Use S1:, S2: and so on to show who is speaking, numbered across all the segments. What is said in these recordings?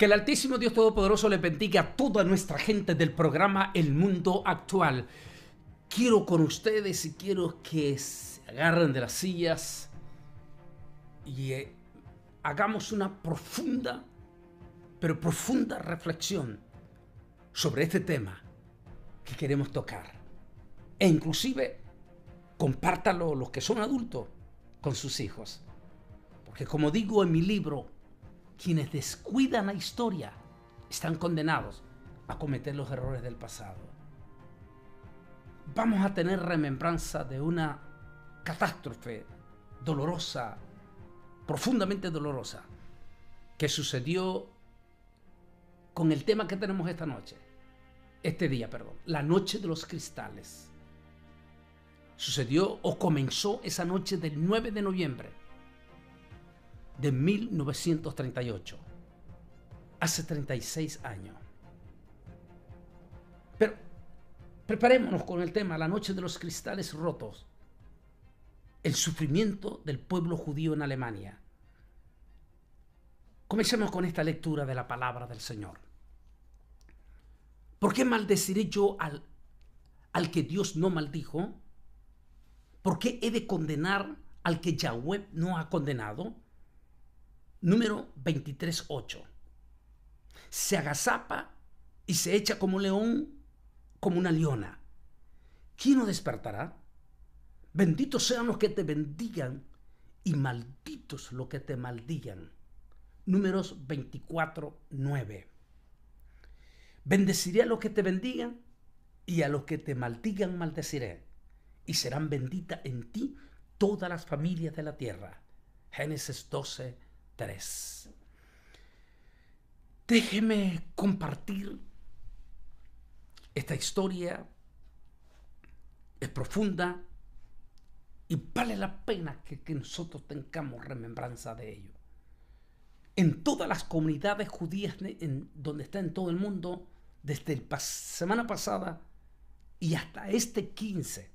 S1: Que el Altísimo Dios Todopoderoso le bendiga a toda nuestra gente del programa El Mundo Actual. Quiero con ustedes y quiero que se agarren de las sillas y hagamos una profunda, pero profunda reflexión sobre este tema que queremos tocar. E inclusive compártalo los que son adultos con sus hijos. Porque como digo en mi libro, quienes descuidan la historia están condenados a cometer los errores del pasado. Vamos a tener remembranza de una catástrofe dolorosa, profundamente dolorosa, que sucedió con el tema que tenemos este día, la Noche de los Cristales. Sucedió o comenzó esa noche del 9 de noviembre de 1938, hace 36 años. Pero preparémonos con el tema La Noche de los Cristales Rotos, el sufrimiento del pueblo judío en Alemania. Comencemos con esta lectura de la palabra del Señor. ¿Por qué maldeciré yo al que Dios no maldijo? ¿Por qué he de condenar al que Yahweh no ha condenado? Número 23:8. Se agazapa y se echa como un león, como una leona. ¿Quién lo despertará? Benditos sean los que te bendigan y malditos los que te maldigan. Números 24:9. Bendeciré a los que te bendigan y a los que te maldigan maldeciré. Y serán benditas en ti todas las familias de la tierra. Génesis 12:3. Déjeme compartir esta historia. Es profunda y vale la pena que nosotros tengamos remembranza de ello. En todas las comunidades judías donde está en todo el mundo, desde la semana pasada y hasta este 15,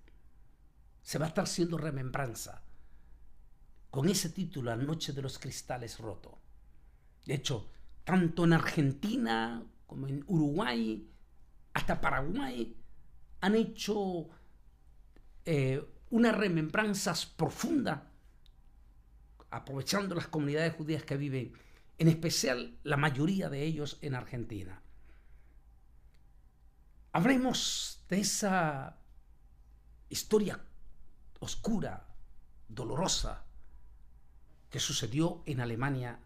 S1: se va a estar haciendo remembranza con ese título, La Noche de los Cristales Rotos. De hecho, tanto en Argentina como en Uruguay, hasta Paraguay, han hecho unas remembranzas profundas, aprovechando las comunidades judías que viven, en especial la mayoría de ellos en Argentina. Hablemos de esa historia oscura, dolorosa, que sucedió en Alemania.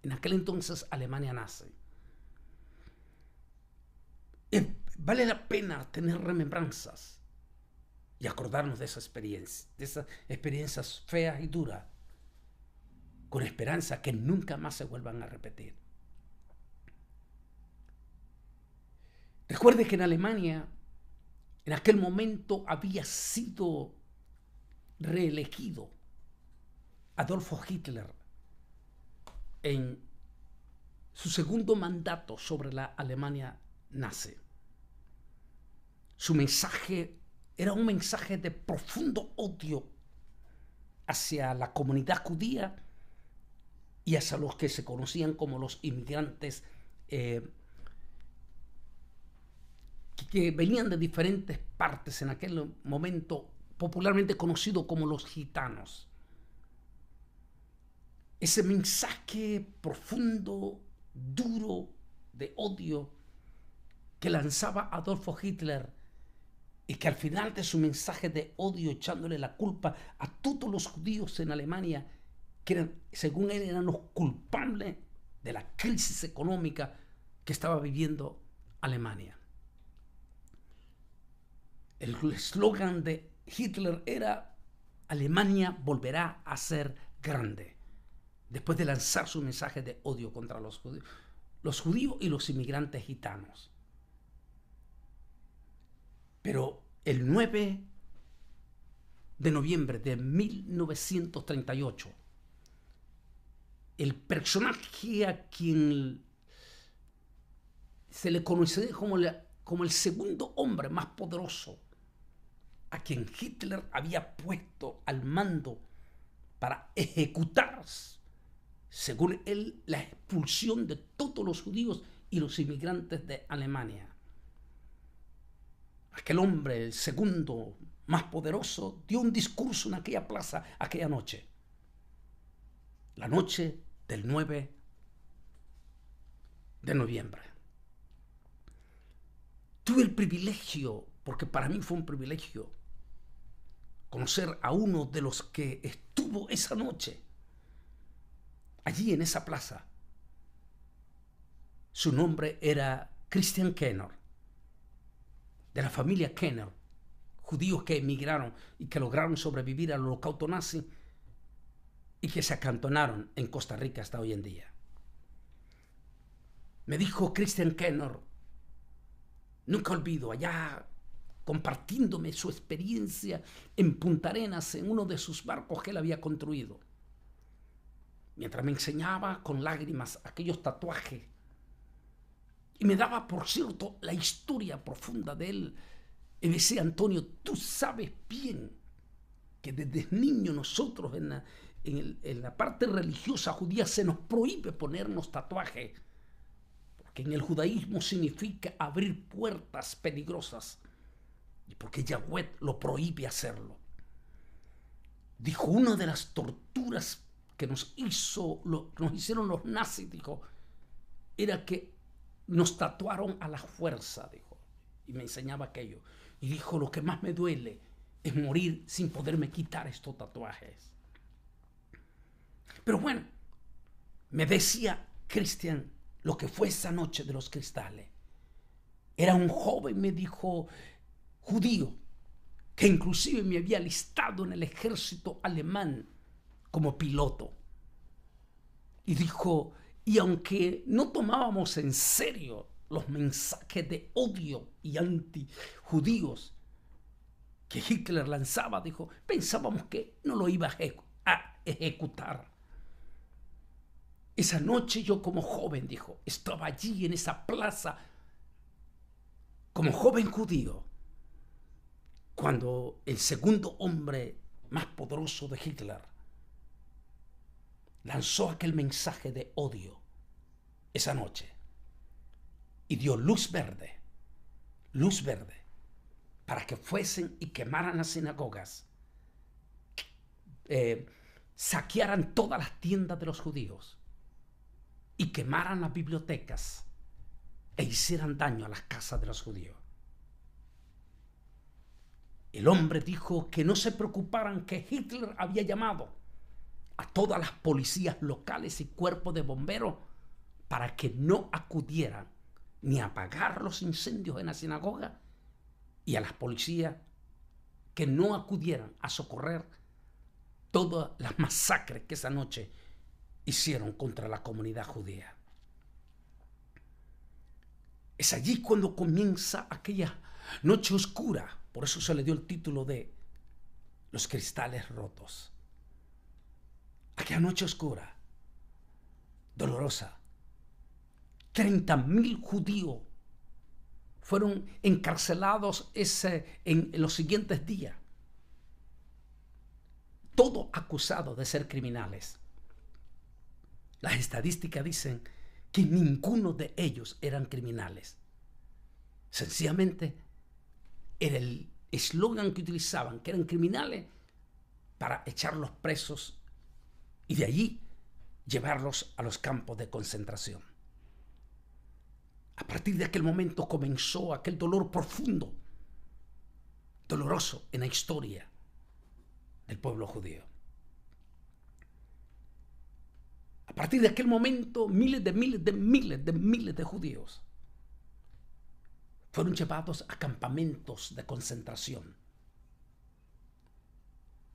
S1: En aquel entonces Alemania nazi. Vale la pena tener remembranzas y acordarnos de esas experiencias feas y duras, con esperanza que nunca más se vuelvan a repetir. Recuerde que en Alemania, en aquel momento, había sido reelegido Adolfo Hitler en su segundo mandato sobre la Alemania nazi. Su mensaje era un mensaje de profundo odio hacia la comunidad judía y hacia los que se conocían como los inmigrantes que venían de diferentes partes, en aquel momento popularmente conocido como los gitanos. Ese mensaje profundo, duro, de odio que lanzaba Adolfo Hitler, y que al final de su mensaje de odio, echándole la culpa a todos los judíos en Alemania, que eran, según él, eran los culpables de la crisis económica que estaba viviendo Alemania. El eslogan de Hitler era: Alemania volverá a ser grande, después de lanzar su mensaje de odio contra los judíos y los inmigrantes gitanos. Pero el 9 de noviembre de 1938, el personaje a quien se le conoce como el segundo hombre más poderoso, a quien Hitler había puesto al mando para ejecutar según él, la expulsión de todos los judíos y los inmigrantes de Alemania. Aquel hombre, el segundo más poderoso, dio un discurso en aquella plaza aquella noche. La noche del 9 de noviembre. Tuve el privilegio, porque para mí fue un privilegio, conocer a uno de los que estuvo esa noche allí en esa plaza. Su nombre era Christian Kenner, de la familia Kenner, judíos que emigraron y que lograron sobrevivir al holocausto nazi y que se acantonaron en Costa Rica hasta hoy en día. Me dijo Christian Kenner, nunca olvido, allá compartiéndome su experiencia en Punta Arenas, en uno de sus barcos que él había construido. Mientras me enseñaba con lágrimas aquellos tatuajes y me daba, por cierto, la historia profunda de él. Y me decía, Antonio, tú sabes bien que desde niño nosotros en la parte religiosa judía se nos prohíbe ponernos tatuajes, porque en el judaísmo significa abrir puertas peligrosas y porque Yahweh lo prohíbe hacerlo. Dijo, una de las torturas que nos hicieron los nazis, dijo, era que nos tatuaron a la fuerza, dijo, y me enseñaba aquello. Y dijo, lo que más me duele es morir sin poderme quitar estos tatuajes. Pero bueno, me decía Christian lo que fue esa noche de los cristales. Era un joven, me dijo, judío, que inclusive me había alistado en el ejército alemán como piloto. Y dijo, y aunque no tomábamos en serio los mensajes de odio y antijudíos que Hitler lanzaba, dijo, pensábamos que no lo iba a ejecutar. Esa noche yo como joven, dijo, estaba allí en esa plaza como joven judío, cuando el segundo hombre más poderoso de Hitler lanzó aquel mensaje de odio esa noche y dio luz verde para que fuesen y quemaran las sinagogas, saquearan todas las tiendas de los judíos y quemaran las bibliotecas e hicieran daño a las casas de los judíos. El hombre dijo que no se preocuparan, que Hitler había llamado a todas las policías locales y cuerpos de bomberos para que no acudieran ni a apagar los incendios en la sinagoga, y a las policías que no acudieran a socorrer todas las masacres que esa noche hicieron contra la comunidad judía. Es allí cuando comienza aquella noche oscura, por eso se le dio el título de Los cristales rotos. Aquella noche oscura, dolorosa. 30.000 judíos fueron encarcelados en los siguientes días, todos acusados de ser criminales. Las estadísticas dicen que ninguno de ellos eran criminales. Sencillamente era el eslogan que utilizaban, que eran criminales, para echarlos presos y de allí llevarlos a los campos de concentración. A partir de aquel momento comenzó aquel dolor profundo, doloroso en la historia del pueblo judío. A partir de aquel momento, miles de judíos fueron llevados a campamentos de concentración.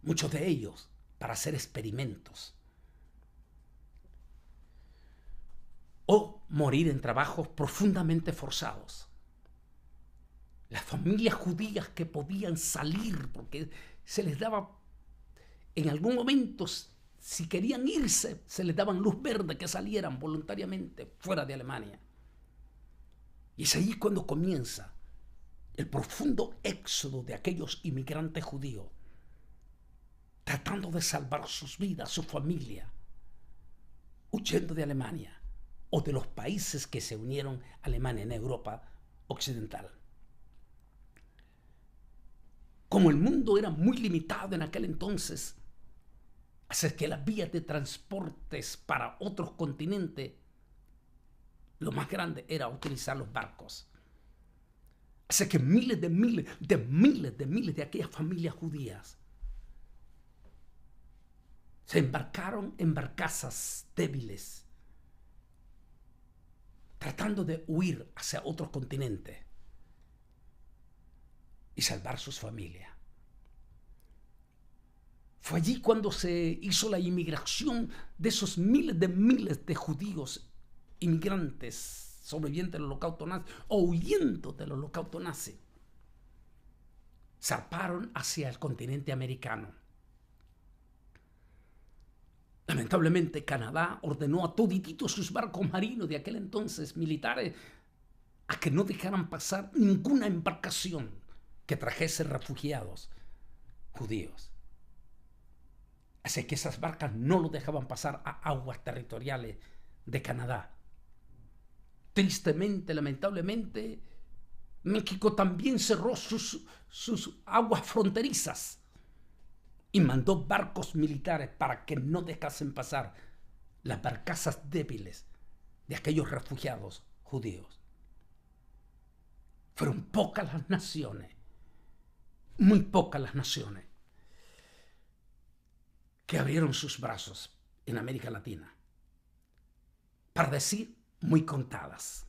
S1: Muchos de ellos para hacer experimentos o morir en trabajos profundamente forzados. Las familias judías que podían salir, porque se les daba, en algún momento, si querían irse, se les daban luz verde que salieran voluntariamente fuera de Alemania. Y es ahí cuando comienza el profundo éxodo de aquellos inmigrantes judíos, tratando de salvar sus vidas, su familia, huyendo de Alemania o de los países que se unieron a Alemania en Europa occidental. Como el mundo era muy limitado en aquel entonces, así que las vías de transportes para otros continentes, lo más grande era utilizar los barcos. Así que miles de aquellas familias judías se embarcaron en barcazas débiles, tratando de huir hacia otros continentes y salvar sus familias. Fue allí cuando se hizo la inmigración de esos miles de judíos inmigrantes sobrevivientes del holocausto nazi o huyendo del holocausto nazi. Zarparon hacia el continente americano. Lamentablemente, Canadá ordenó a todititos sus barcos marinos de aquel entonces, militares, a que no dejaran pasar ninguna embarcación que trajese refugiados judíos. Así que esas barcas no los dejaban pasar a aguas territoriales de Canadá. Tristemente, lamentablemente, México también cerró sus aguas fronterizas y mandó barcos militares para que no dejasen pasar las barcazas débiles de aquellos refugiados judíos. Fueron pocas las naciones, muy pocas las naciones, que abrieron sus brazos en América Latina. Para decir, muy contadas.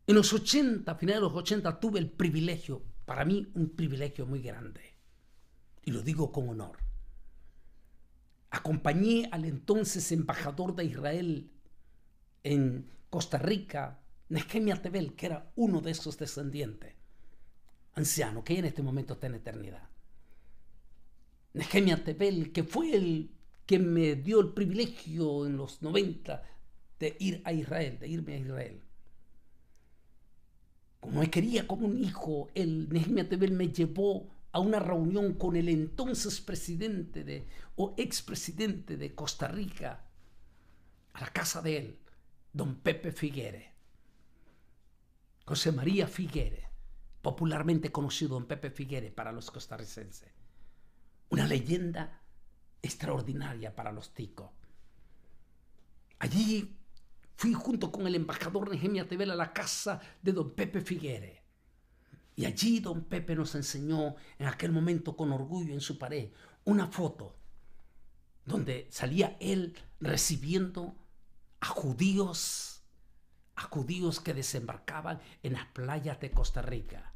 S1: En los 80, a finales de los 80, tuve el privilegio, para mí un privilegio muy grande, y lo digo con honor. Acompañé al entonces embajador de Israel en Costa Rica, Nehemia Tebel, que era uno de esos descendientes, anciano, que en este momento está en eternidad. Nehemia Tebel, que fue el que me dio el privilegio en los 90 de ir a Israel, de irme a Israel. Como me quería como un hijo, el Nehemia Tebel me llevó a una reunión con el entonces presidente o expresidente de Costa Rica, a la casa de él, don Pepe Figuere. José María Figuere, popularmente conocido don Pepe Figuere para los costarricenses. Una leyenda extraordinaria para los ticos. Allí fui junto con el embajador Nehemia Tebel a la casa de don Pepe Figuere. Y allí don Pepe nos enseñó en aquel momento con orgullo en su pared una foto donde salía él recibiendo a judíos que desembarcaban en las playas de Costa Rica.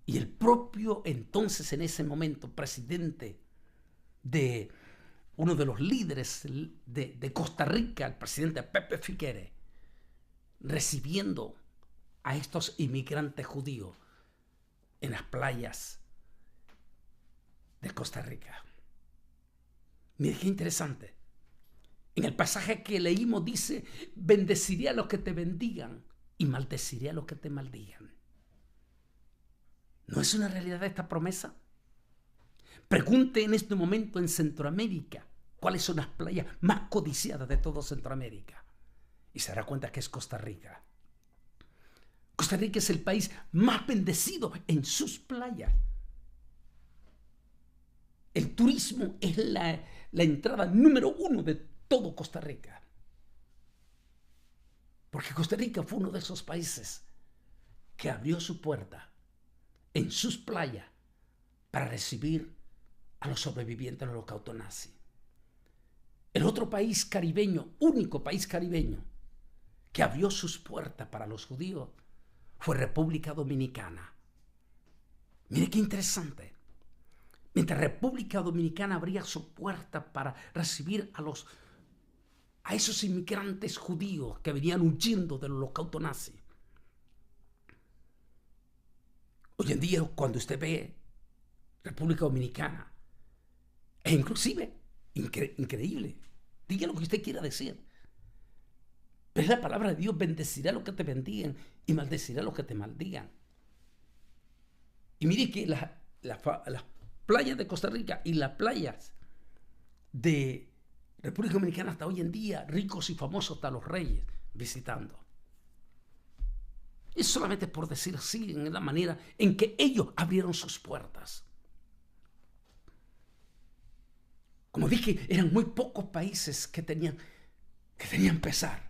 S1: Y el propio entonces en ese momento presidente de uno de los líderes de Costa Rica, el presidente Pepe Figuere, recibiendo a estos inmigrantes judíos en las playas de Costa Rica. Mire qué interesante. En el pasaje que leímos dice: bendeciré a los que te bendigan y maldeciré a los que te maldigan. ¿No es una realidad esta promesa? Pregunte en este momento en Centroamérica cuáles son las playas más codiciadas de todo Centroamérica y se dará cuenta que es Costa Rica. Costa Rica es el país más bendecido en sus playas. El turismo es la entrada número 1 de todo Costa Rica. Porque Costa Rica fue uno de esos países que abrió su puerta en sus playas para recibir a los sobrevivientes del holocausto nazi. El otro país caribeño, único país caribeño, que abrió sus puertas para los judíos fue República Dominicana. Mire qué interesante. Mientras República Dominicana abría su puerta para recibir a esos inmigrantes judíos que venían huyendo del holocausto nazi. Hoy en día, cuando usted ve República Dominicana, es inclusive increíble. Diga lo que usted quiera decir. Pero es la palabra de Dios: bendecirá a los que te bendigan y maldecirá a los que te maldigan. Y mire que las playas de Costa Rica y las playas de República Dominicana hasta hoy en día, ricos y famosos, hasta los reyes visitando. Es solamente por decir así, en la manera en que ellos abrieron sus puertas. Como dije, eran muy pocos países que tenían pesar.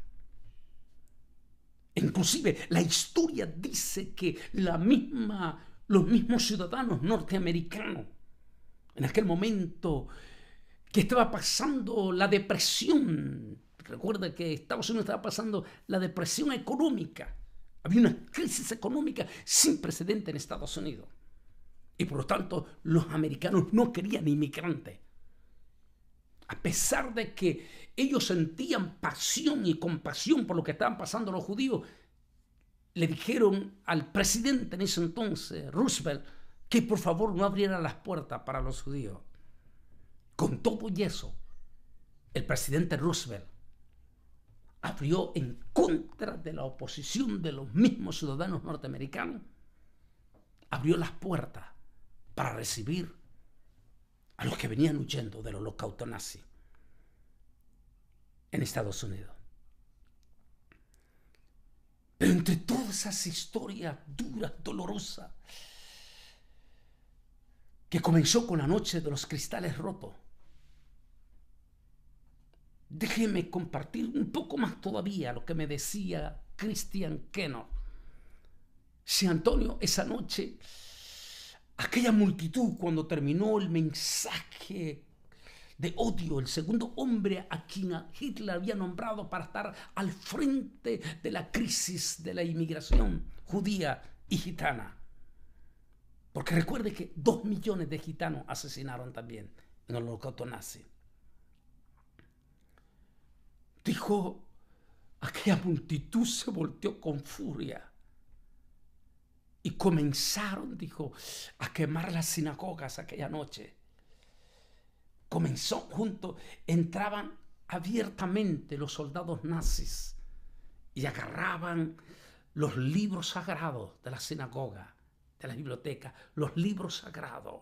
S1: Inclusive la historia dice que los mismos ciudadanos norteamericanos, en aquel momento que estaba pasando la depresión, recuerda que Estados Unidos estaba pasando la depresión económica, había una crisis económica sin precedente en Estados Unidos, y por lo tanto los americanos no querían inmigrantes. A pesar de que ellos sentían pasión y compasión por lo que estaban pasando los judíos, le dijeron al presidente en ese entonces, Roosevelt, que por favor no abriera las puertas para los judíos. Con todo y eso, el presidente Roosevelt abrió en contra de la oposición de los mismos ciudadanos norteamericanos, abrió las puertas para recibir a los que venían huyendo del holocausto nazi en Estados Unidos. Pero entre todas esas historias duras, dolorosas, que comenzó con la noche de los cristales rotos, déjeme compartir un poco más todavía lo que me decía Christian Kennard. Si Antonio, esa noche, aquella multitud, cuando terminó el mensaje de odio, el segundo hombre a quien Hitler había nombrado para estar al frente de la crisis de la inmigración judía y gitana. Porque recuerde que 2 millones de gitanos asesinaron también en el holocausto nazi. Dijo, aquella multitud se volteó con furia. Y comenzaron, dijo, a quemar las sinagogas aquella noche. Entraban abiertamente los soldados nazis y agarraban los libros sagrados de la sinagoga, de la biblioteca, los libros sagrados,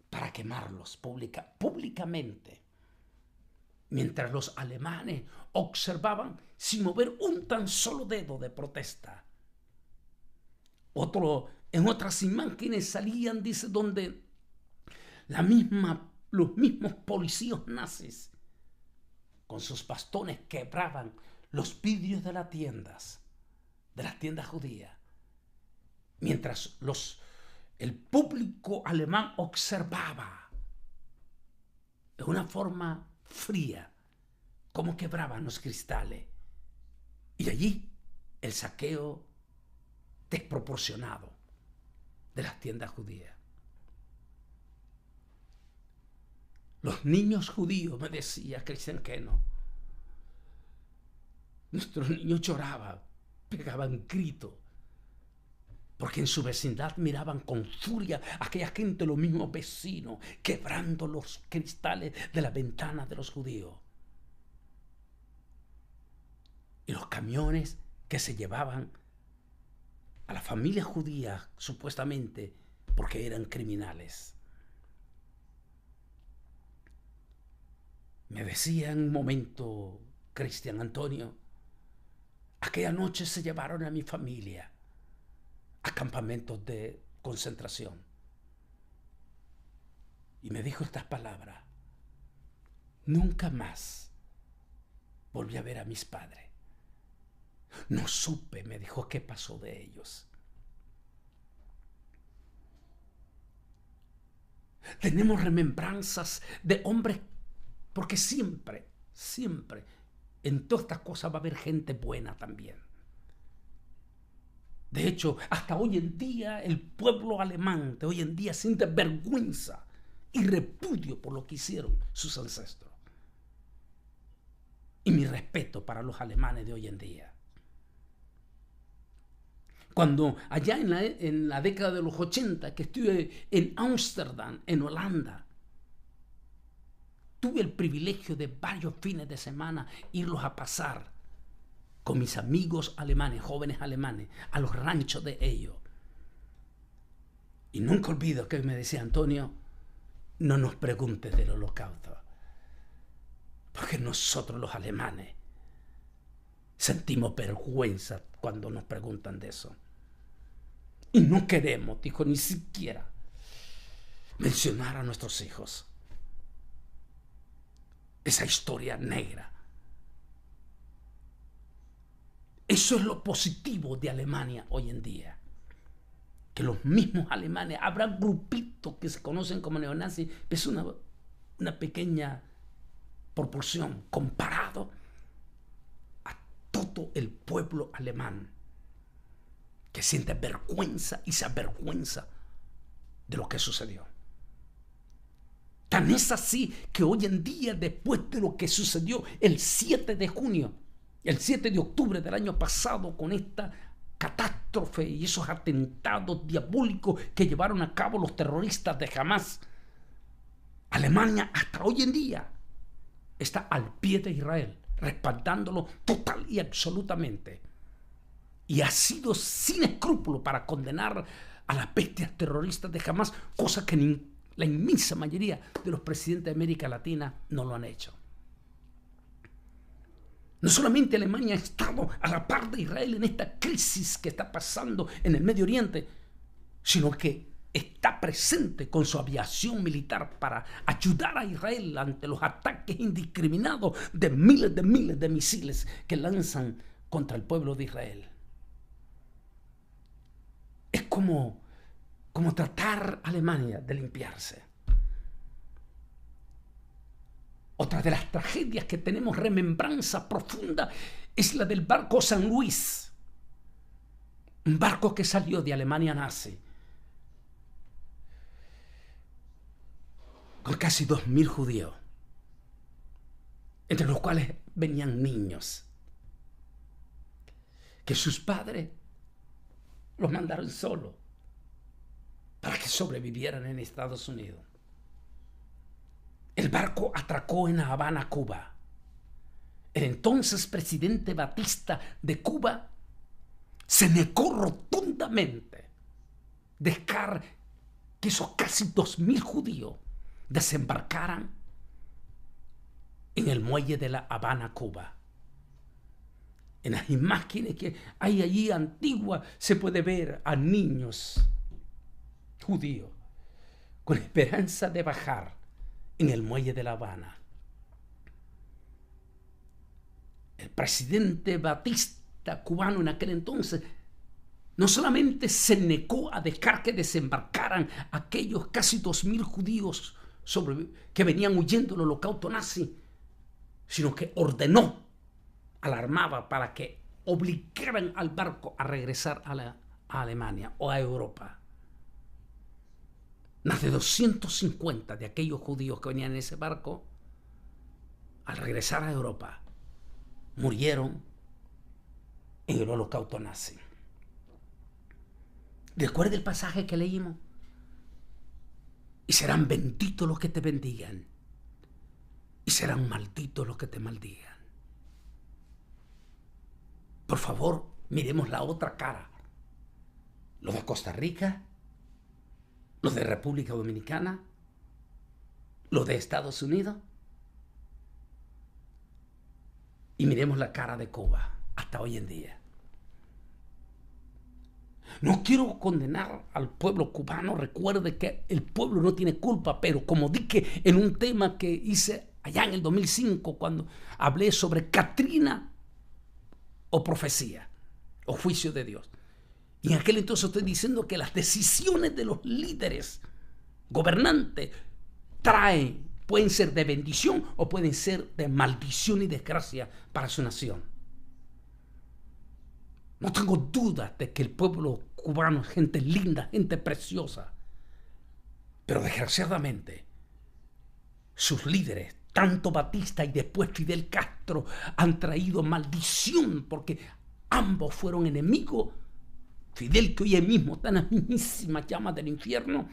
S1: para quemarlos públicamente. Mientras los alemanes observaban sin mover un tan solo dedo de protesta. En otras imágenes salían, dice, donde los mismos policías nazis con sus bastones quebraban los vidrios de las tiendas judías, mientras el público alemán observaba de una forma fría cómo quebraban los cristales, y allí el saqueo desproporcionado de las tiendas judías. Los niños judíos, me decía Christian Kennard, nuestros niños lloraban, pegaban gritos, porque en su vecindad miraban con furia a aquella gente, los mismos vecinos, quebrando los cristales de las ventanas de los judíos. Y los camiones que se llevaban a las familias judías, supuestamente, porque eran criminales. Me decía en un momento, Cristian Antonio, aquella noche se llevaron a mi familia a campamentos de concentración. Y me dijo estas palabras: nunca más volví a ver a mis padres. No supe, me dijo, qué pasó de ellos. Tenemos remembranzas de hombres, porque siempre, en todas estas cosas va a haber gente buena también. De hecho, hasta hoy en día, el pueblo alemán de hoy en día siente vergüenza y repudio por lo que hicieron sus ancestros. Y mi respeto para los alemanes de hoy en día. Cuando allá en la década de los 80, que estuve en Ámsterdam, en Holanda, tuve el privilegio de varios fines de semana irlos a pasar con mis amigos alemanes, jóvenes alemanes, a los ranchos de ellos. Y nunca olvido que me decía: Antonio, no nos preguntes del holocausto. Porque nosotros los alemanes sentimos vergüenza cuando nos preguntan de eso. Y no queremos, dijo, ni siquiera mencionar a nuestros hijos esa historia negra. Eso es lo positivo de Alemania hoy en día. Que los mismos alemanes, habrá grupitos que se conocen como neonazis, es una pequeña proporción comparado a todo el pueblo alemán que siente vergüenza y se avergüenza de lo que sucedió. Tan es así que hoy en día, después de lo que sucedió el 7 de junio, el 7 de octubre del año pasado, con esta catástrofe y esos atentados diabólicos que llevaron a cabo los terroristas de Hamas, Alemania hasta hoy en día está al pie de Israel, respaldándolo total y absolutamente. Y ha sido sin escrúpulo para condenar a las bestias terroristas de Hamas, cosa que la inmensa mayoría de los presidentes de América Latina no lo han hecho. No solamente Alemania ha estado a la par de Israel en esta crisis que está pasando en el Medio Oriente, sino que está presente con su aviación militar para ayudar a Israel ante los ataques indiscriminados de miles de misiles que lanzan contra el pueblo de Israel. Es como tratar a Alemania de limpiarse. Otra de las tragedias que tenemos remembranza profunda es la del barco San Luis. Un barco que salió de Alemania nazi con casi 2.000 judíos, entre los cuales venían niños, que sus padres los mandaron solos para que sobrevivieran en Estados Unidos. El barco atracó en La Habana, Cuba. El entonces presidente Batista de Cuba se negó rotundamente dejar que esos casi 2.000 judíos desembarcaran en el muelle de La Habana, Cuba. En las imágenes que hay allí antiguas se puede ver a niños judíos con esperanza de bajar en el muelle de La Habana. El presidente Batista cubano en aquel entonces no solamente se negó a dejar que desembarcaran aquellos casi 2.000 judíos que venían huyendo del holocausto nazi, sino que ordenó a la armada para que obligaran al barco a regresar a Alemania o a Europa. Más de 250 de aquellos judíos que venían en ese barco, al regresar a Europa, murieron en el holocausto nazi. Recuerda el pasaje que leímos. Y serán benditos los que te bendigan, y serán malditos los que te maldigan. Por favor, miremos la otra cara. Los de Costa Rica, los de República Dominicana, los de Estados Unidos. Y miremos la cara de Cuba hasta hoy en día. No quiero condenar al pueblo cubano. Recuerde que el pueblo no tiene culpa, pero como dije en un tema que hice allá en el 2005, cuando hablé sobre Katrina o profecía o juicio de Dios. Y en aquel entonces estoy diciendo que las decisiones de los líderes gobernantes pueden ser de bendición o pueden ser de maldición y desgracia para su nación. No tengo dudas de que el pueblo cubano es gente linda, gente preciosa. Pero desgraciadamente, sus líderes, tanto Batista y después Fidel Castro, han traído maldición porque ambos fueron enemigos. Fidel, que hoy mismo está en las mismísimas llamas del infierno,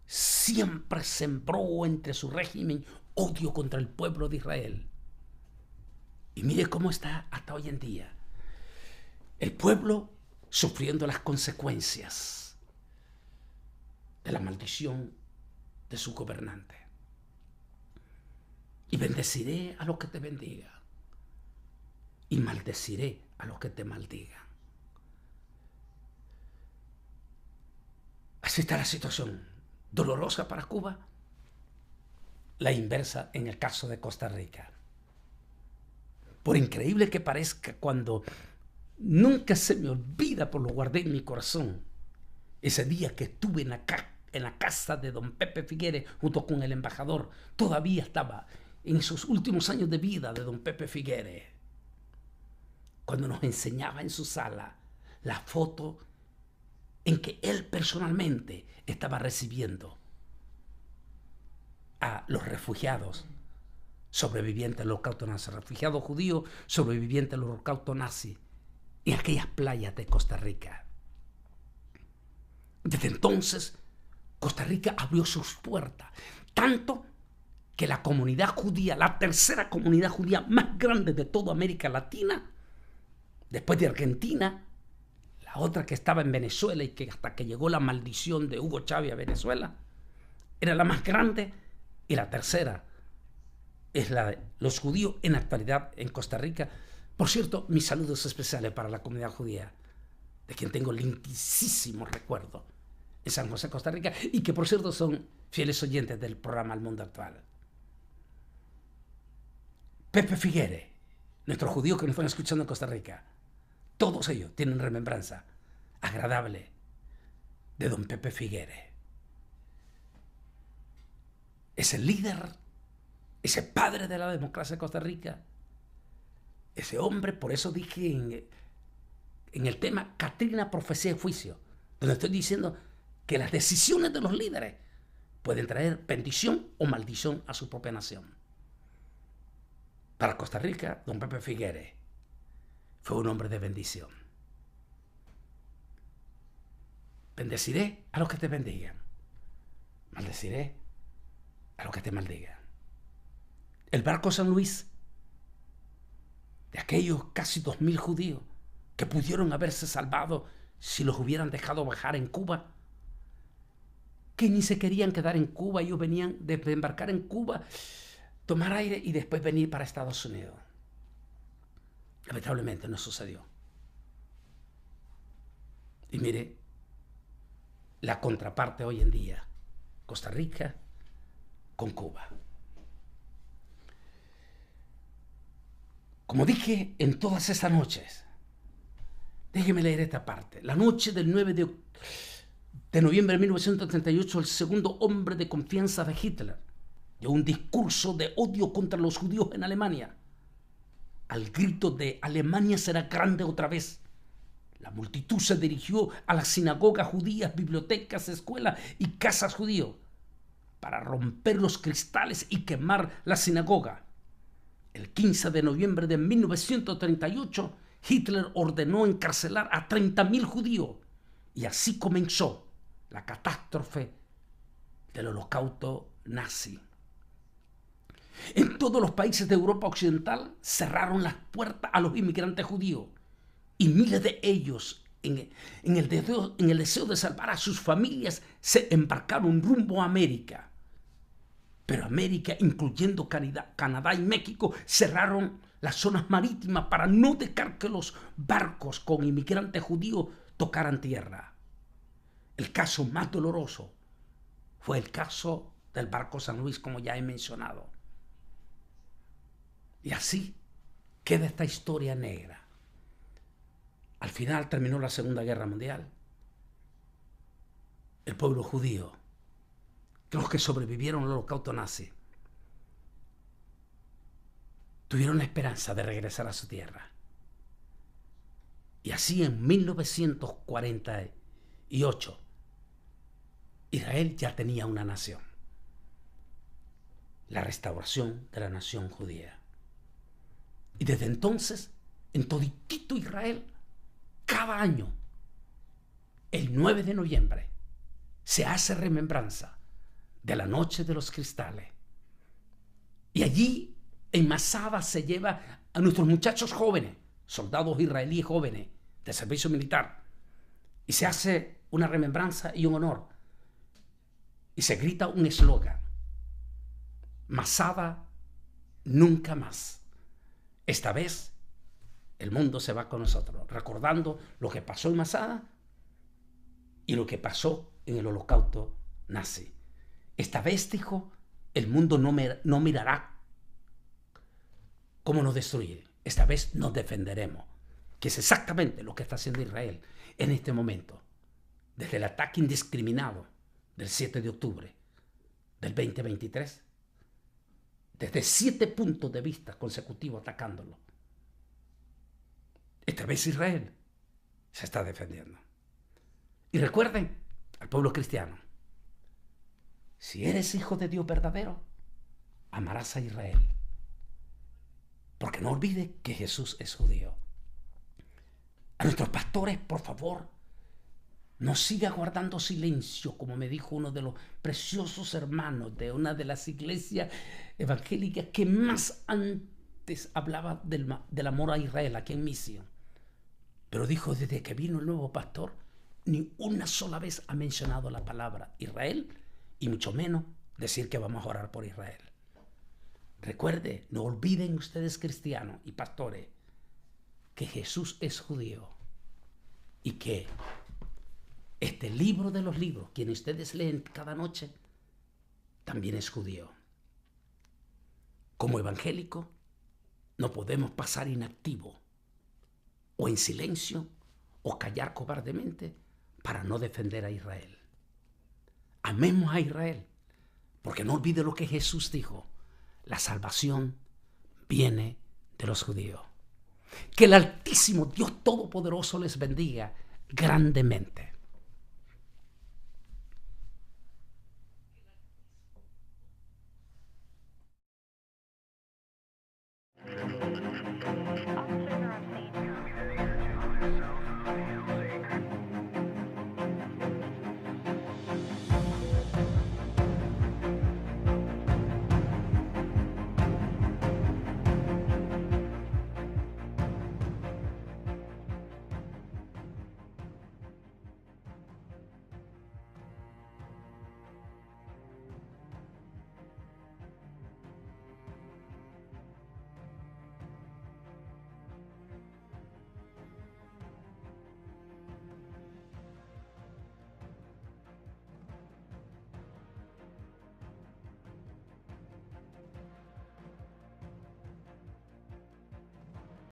S1: siempre sembró entre su régimen odio contra el pueblo de Israel. Y mire cómo está hasta hoy en día. El pueblo sufriendo las consecuencias de la maldición de su gobernante. Y bendeciré a los que te bendigan. Y maldeciré a los que te maldigan. Así está la situación. Dolorosa para Cuba. La inversa en el caso de Costa Rica. Por increíble que parezca, cuando nunca se me olvida, por lo guardé en mi corazón, ese día que estuve en la casa de don Pepe Figueres junto con el embajador, todavía estaba en esos últimos años de vida de don Pepe Figueres, cuando nos enseñaba en su sala la foto en que él personalmente estaba recibiendo a los refugiados sobrevivientes del holocausto nazi, refugiados judíos sobrevivientes del holocausto nazi, en aquellas playas de Costa Rica. Desde entonces, Costa Rica abrió sus puertas, tanto que la comunidad judía, la tercera comunidad judía más grande de toda América Latina, después de Argentina, la otra que estaba en Venezuela y que hasta que llegó la maldición de Hugo Chávez a Venezuela, era la más grande, y la tercera es la de los judíos en actualidad en Costa Rica. Por cierto, mis saludos especiales para la comunidad judía, de quien tengo lindísimos recuerdos en San José, Costa Rica, y que por cierto son fieles oyentes del programa El Mundo Actual. Pepe Figueres, nuestros judíos que nos están escuchando en Costa Rica, todos ellos tienen remembranza agradable de don Pepe Figueres. Ese líder, ese padre de la democracia de Costa Rica, ese hombre, por eso dije en el tema Catrina, profecía y juicio, donde estoy diciendo que las decisiones de los líderes pueden traer bendición o maldición a su propia nación. Para Costa Rica, don Pepe Figueres fue un hombre de bendición. Bendeciré a los que te bendigan. Maldeciré a los que te maldigan. El barco San Luis, de aquellos casi 2.000 judíos que pudieron haberse salvado si los hubieran dejado bajar en Cuba, que ni se querían quedar en Cuba, ellos venían de embarcar en Cuba, tomar aire y después venir para Estados Unidos. Lamentablemente no sucedió. Y mire, la contraparte hoy en día, Costa Rica con Cuba. Como dije en todas esas noches, déjeme leer esta parte. La noche del 9 de noviembre de 1938, el segundo hombre de confianza de Hitler dio un discurso de odio contra los judíos en Alemania. Al grito de Alemania será grande otra vez, la multitud se dirigió a las sinagogas judías, bibliotecas, escuelas y casas judíos para romper los cristales y quemar la sinagoga. El 15 de noviembre de 1938, Hitler ordenó encarcelar a 30.000 judíos y así comenzó la catástrofe del holocausto nazi. En todos los países de Europa Occidental cerraron las puertas a los inmigrantes judíos y miles de ellos, en el deseo de salvar a sus familias, se embarcaron rumbo a América. Pero América, incluyendo Canadá y México, cerraron las zonas marítimas para no dejar que los barcos con inmigrantes judíos tocaran tierra. El caso más doloroso fue el caso del barco San Luis, como ya he mencionado. Y así queda esta historia negra. Al final terminó la Segunda Guerra Mundial. El pueblo judío, los que sobrevivieron al holocausto nazi, tuvieron la esperanza de regresar a su tierra. Y así en 1948, Israel ya tenía una nación. La restauración de la nación judía. Y desde entonces, en toditito Israel, cada año, el 9 de noviembre, se hace remembranza de la noche de los cristales. Y allí, en Masada, se lleva a nuestros muchachos jóvenes, soldados israelíes jóvenes de servicio militar, y se hace una remembranza y un honor. Y se grita un eslogan: Masada nunca más. Esta vez el mundo se va con nosotros, recordando lo que pasó en Masada y lo que pasó en el holocausto nazi. Esta vez, dijo, el mundo no mirará cómo nos destruye. Esta vez nos defenderemos, que es exactamente lo que está haciendo Israel en este momento, desde el ataque indiscriminado del 7 de octubre del 2023, desde 7 puntos de vista consecutivos atacándolo. Esta vez Israel se está defendiendo. Y recuerden al pueblo cristiano, si eres hijo de Dios verdadero, amarás a Israel. Porque no olvide que Jesús es judío. A nuestros pastores, por favor, no siga guardando silencio, como me dijo uno de los preciosos hermanos de una de las iglesias evangélicas que más antes hablaba del amor a Israel aquí en Misión. Pero dijo, desde que vino el nuevo pastor, ni una sola vez ha mencionado la palabra Israel, y mucho menos decir que vamos a orar por Israel. Recuerde, no olviden ustedes, cristianos y pastores, que Jesús es judío y que este libro de los libros, quien ustedes leen cada noche, también es judío. Como evangélico, no podemos pasar inactivo o en silencio o callar cobardemente para no defender a Israel. Amemos a Israel, porque no olvide lo que Jesús dijo: la salvación viene de los judíos. Que el Altísimo Dios Todopoderoso les bendiga grandemente.